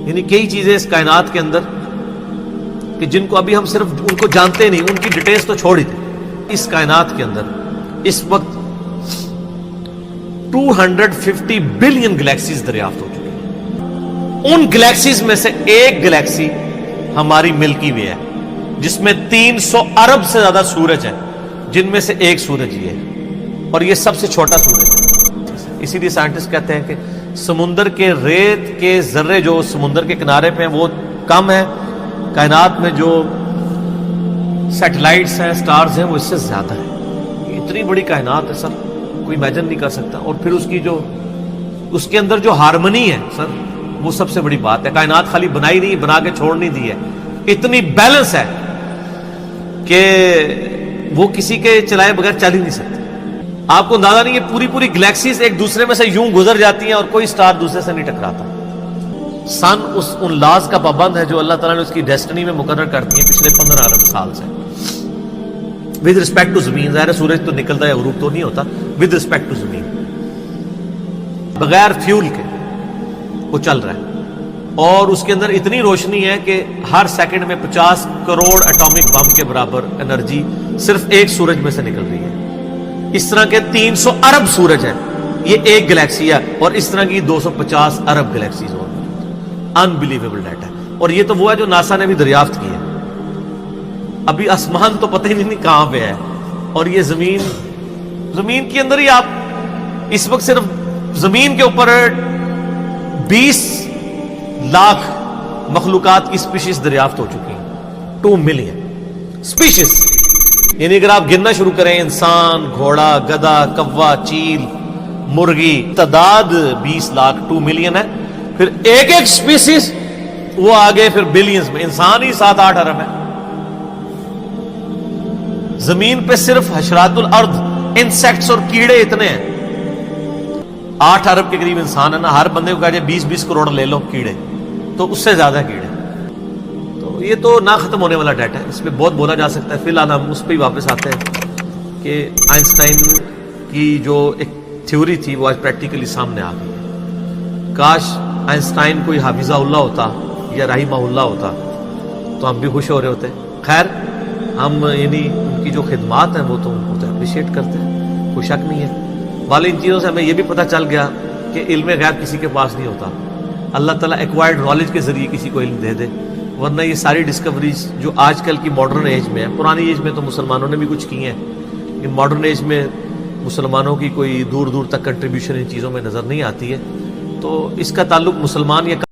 یعنی کئی چیزیں اس کائنات کے اندر کہ جن کو ابھی ہم صرف ان کو جانتے نہیں، ان کی ڈیٹیلز تو چھوڑ ہی دیں. اس کائنات کے اندر اس وقت 250 بلین گلیکسیز دریافت ہو چکی ہیں. ان گلیکسیز میں سے ایک گلیکسی ہماری ملکی وے ہے جس میں 300 ارب سے زیادہ سورج ہیں، جن میں سے ایک سورج یہ ہے، اور یہ سب سے چھوٹا سورج ہے. اسی لیے سائنٹسٹ کہتے ہیں کہ سمندر کے ریت کے ذرے جو سمندر کے کنارے پہ ہیں وہ کم ہے، کائنات میں جو سیٹلائٹس ہیں، سٹارز ہیں، وہ اس سے زیادہ ہے. اتنی بڑی کائنات ہے سر، کوئی امیجن نہیں کر سکتا. اور پھر اس کے اندر جو ہارمنی ہے سر، وہ سب سے بڑی بات ہے. کائنات خالی بنائی نہیں، بنا کے چھوڑ نہیں دی ہے، اتنی بیلنس ہے کہ وہ کسی کے چلائے بغیر چل ہی نہیں سکتے. آپ کو اندازہ نہیں ہے، پوری گلیکسیز ایک دوسرے میں سے یوں گزر جاتی ہیں اور کوئی سٹار دوسرے سے نہیں ٹکراتا. سن ان لاز کا پابند ہے جو اللہ تعالیٰ نے اس کی ڈیسٹنی میں مقرر کر دی ہے پچھلے 15 ارب سال سے. ود رسپیکٹ ٹو زمین، ظاہر سورج تو نکلتا ہے، غروب تو نہیں ہوتا. ود رسپیکٹ ٹو زمین، بغیر فیول کے وہ چل رہا ہے، اور اس کے اندر اتنی روشنی ہے کہ ہر سیکنڈ میں 50 کروڑ ایٹامک بم کے برابر انرجی صرف ایک سورج میں سے نکل رہی ہے. اس طرح کے 300 ارب سورج ہیں، یہ ایک گلیکسی ہے، اور اس طرح کی 250 ارب گلیکسیز اور انبلیویبل ڈیٹا. اور یہ تو وہ ہے جو ناسا نے بھی دریافت کی ہے. ابھی آسمان تو پتہ ہی نہیں کہاں پہ ہے، اور یہ زمین کے اندر ہی آپ اس وقت صرف زمین کے اوپر 20 لاکھ مخلوقات کی سپیشیز دریافت ہو چکی ہیں. 2 ملین سپیشیز. یعنی اگر آپ گننا شروع کریں، انسان، گھوڑا، گدھا، کوا، چیل، مرغی، تعداد 20 لاکھ، 2 ملین ہے. پھر ایک سپیسیز وہ آگے پھر بلینز میں. انسان ہی 7-8 ارب ہے. زمین پہ صرف حشرات الارض، انسیکٹس اور کیڑے اتنے ہیں. 8 ارب کے قریب انسان ہے نا. ہر بندے کو کہا جائے 20 کروڑ لے لو کیڑے، تو اس سے زیادہ کیڑے. تو یہ تو نہ ختم ہونے والا ڈیٹا ہے، اس پہ بہت بولا جا سکتا ہے. فی الحال ہم اس پہ ہی واپس آتے ہیں کہ آئنسٹائن کی جو ایک تھیوری تھی وہ آج پریکٹیکلی سامنے آ گئی ہے. کاش آئنسٹائن کوئی حافظہ اللہ ہوتا یا رحمہ اللہ ہوتا تو ہم بھی خوش ہو رہے ہوتے. خیر، ہم یعنی ان کی جو خدمات ہیں وہ تو ان کو اپریشیٹ کرتے ہیں، کوئی شک نہیں ہے. والی ان چیزوں سے ہمیں یہ بھی پتہ چل گیا کہ علم غیب کسی کے پاس نہیں ہوتا. اللہ تعالیٰ ایکوائرڈ نالج کے ذریعے کسی کو علم دے دے، ورنہ یہ ساری ڈسکوریز جو آج کل کی ماڈرن ایج میں ہے، پرانی ایج میں تو مسلمانوں نے بھی کچھ کی ہیں، لیکن ماڈرن ایج میں مسلمانوں کی کوئی دور تک کنٹریبیوشن ان چیزوں میں نظر نہیں آتی ہے. تو اس کا تعلق مسلمان یا